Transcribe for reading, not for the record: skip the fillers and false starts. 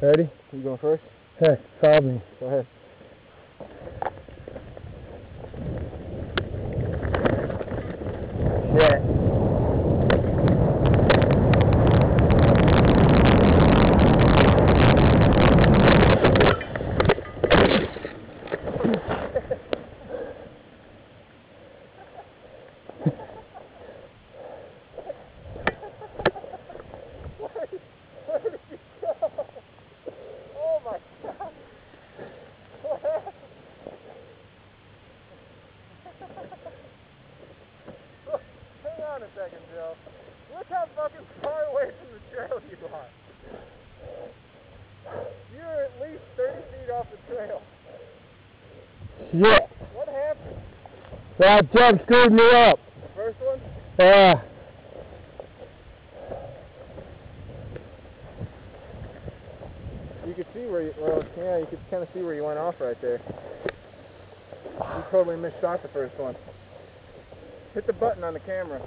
Ready? You going first? Heck, follow me. Go ahead. Yeah. Hang on a second, Joe. Look how fucking far away from the trail you are. You're at least 30 feet off the trail. Shit. What happened? That jump screwed me up. The first one? You could see where you, well, yeah, you could kind of see where you went off right there. You totally misshot the first one. Hit the button on the camera.